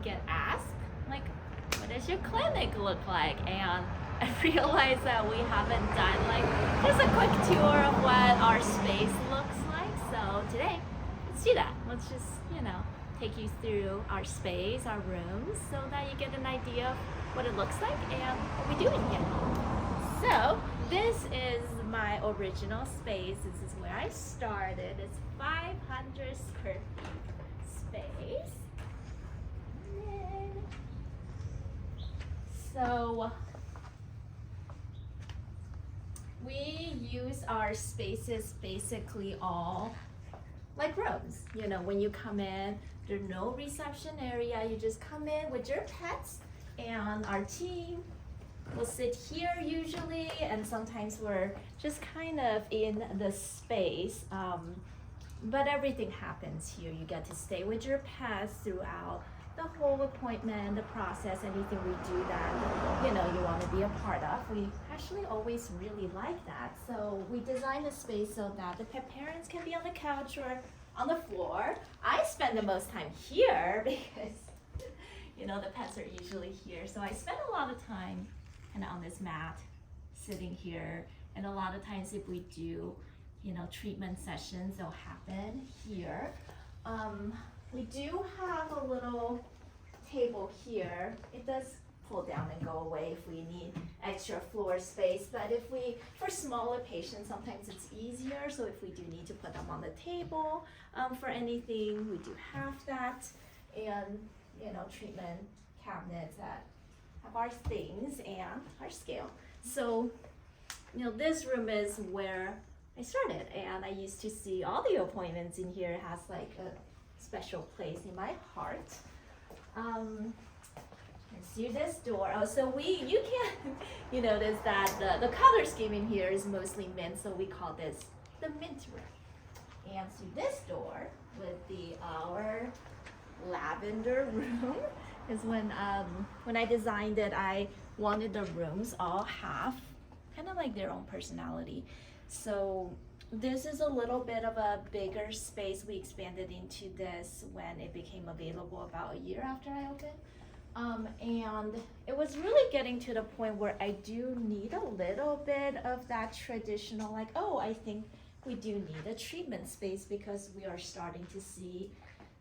get asked, like, what does your clinic look like? And I realized that we haven't done like just a quick tour of what our space looks like. So today, let's do that. Let's just, take you through our space, our rooms, so that you get an idea of what it looks like and what we do in here. So this is my original space. This is where I started. It's 500 square feet space. So we use our spaces basically all like rooms. When you come in, there's no reception area. You just come in with your pets, and our team will sit here usually, and sometimes we're just kind of in the space. But everything happens here. You get to stay with your pets throughout the whole appointment, the process, anything we do that you want to be a part of. We actually always really like that. So we designed the space so that the pet parents can be on the couch or on the floor. I spend the most time here because the pets are usually here. So I spend a lot of time kind of on this mat, sitting here. And a lot of times if we do treatment sessions, they'll happen here. We do have a little table here. It does pull down and go away if we need extra floor space, but for smaller patients, sometimes it's easier. So if we do need to put them on the table for anything, we do have that. And treatment cabinets that have our things and our scale. So this room is where I started, and I used to see all the appointments in here. It has like a special place in my heart. Let's see this door. Oh, so you can notice that the color scheme in here is mostly mint, so we call this the mint room. And through this door would be our lavender room. Is when I designed it, I wanted the rooms all have kind of like their own personality. So this is a little bit of a bigger space. We expanded into this when it became available about a year after I opened. And it was really getting to the point where I do need a little bit of that traditional, like, I think we do need a treatment space because we are starting to see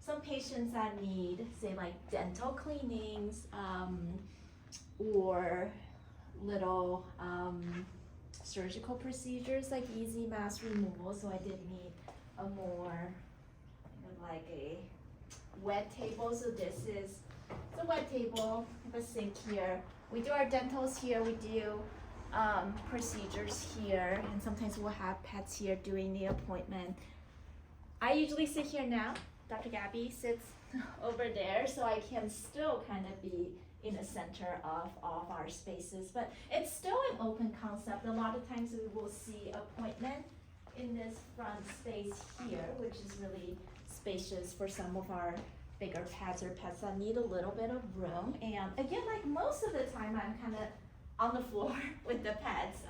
some patients that need, say, like dental cleanings or little surgical procedures like easy mask removal. So I did need a more like a wet table. So this is the wet table. We have a sink here. We do our dentals here. We do procedures here, and sometimes we'll have pets here doing the appointment. I usually sit here now. Dr. Gabby sits over there, so I can still kind of be in the center of all of our spaces, but it's still an open concept. A lot of times we will see appointment in this front space here, which is really spacious for some of our bigger pets or pets that need a little bit of room. And again, like most of the time, I'm kind of on the floor with the pets,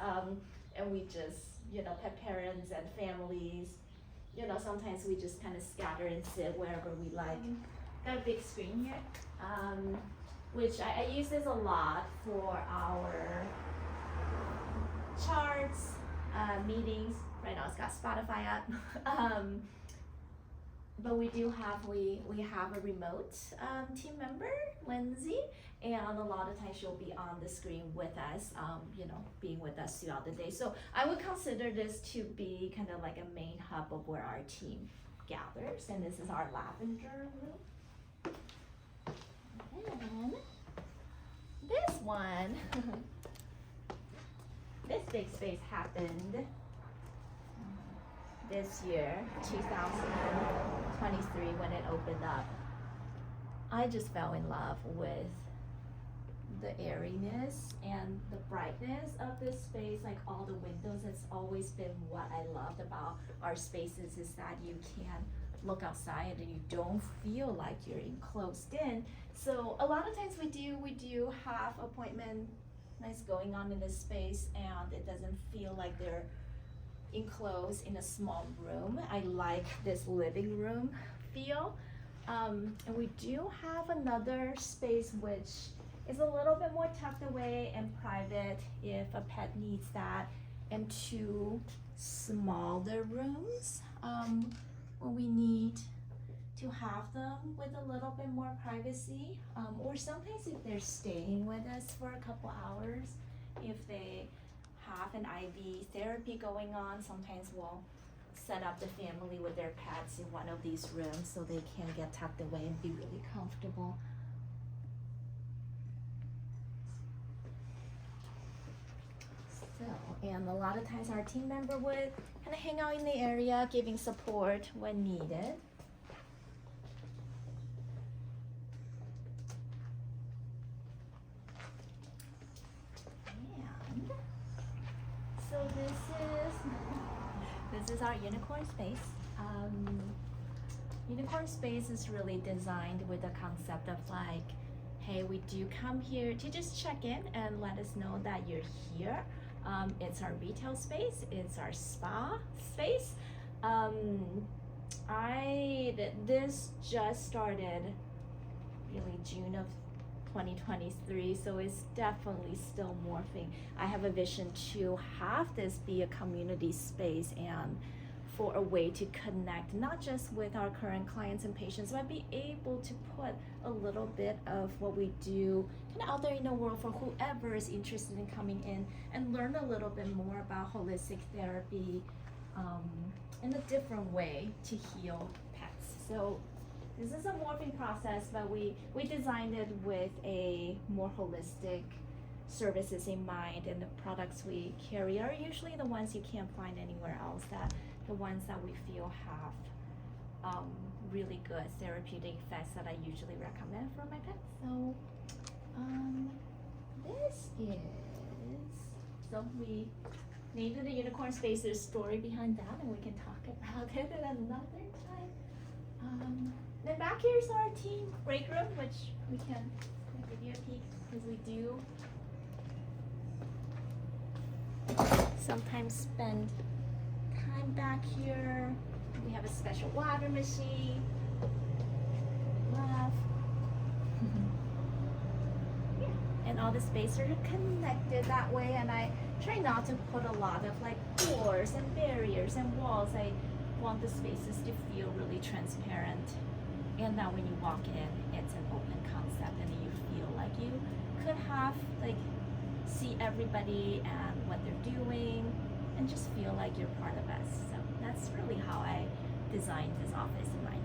and we just, pet parents and families, sometimes we just kind of scatter and sit wherever we like. Got a big screen here, which I use this a lot for our charts, meetings. Right now it's got Spotify up. But we do have, we have a remote team member, Lindsay, and a lot of times she'll be on the screen with us, being with us throughout the day. So I would consider this to be kind of like a main hub of where our team gathers, and this is our lavender room. And this one, this big space happened this year, 2023, when it opened up. I just fell in love with the airiness and the brightness of this space, like all the windows. It's always been what I loved about our spaces, is that you can look outside and you don't feel like you're enclosed in. So a lot of times we do have appointments going on in this space, and it doesn't feel like they're enclosed in a small room. I like this living room feel. And we do have another space which is a little bit more tucked away and private if a pet needs that, and two smaller rooms when we need to have them with a little bit more privacy, or sometimes if they're staying with us for a couple hours, if they have an IV therapy going on, sometimes we'll set up the family with their pets in one of these rooms so they can get tucked away and be really comfortable. So, and a lot of times our team member would kind of hang out in the area giving support when needed. And so this is our unicorn space. Unicorn space is really designed with the concept of like, hey, we do come here to just check in and let us know that you're here. It's our retail space, it's our spa space. This just started really June of 2023, so it's definitely still morphing. I have a vision to have this be a community space and for a way to connect not just with our current clients and patients, but be able to put a little bit of what we do kind of out there in the world for whoever is interested in coming in and learn a little bit more about holistic therapy in a different way to heal pets. So this is a morphing process, but we designed it with a more holistic services in mind, and the products we carry are usually the ones you can't find anywhere else, that the ones that we feel have really good therapeutic effects that I usually recommend for my pets. So so we named it the unicorn space. There's a story behind that, and we can talk about it at another time. Then back here's our team break room, which we can give you a peek, because we do sometimes spend time back here. We have a special water machine. Love. Yeah. And all the spaces are connected that way, and I try not to put a lot of like doors and barriers and walls. I want the spaces to feel really transparent, and that when you walk in, it's an open concept and you feel like you could have like see everybody and what they're doing and just feel like you're part of us. So that's really how I designed this office in my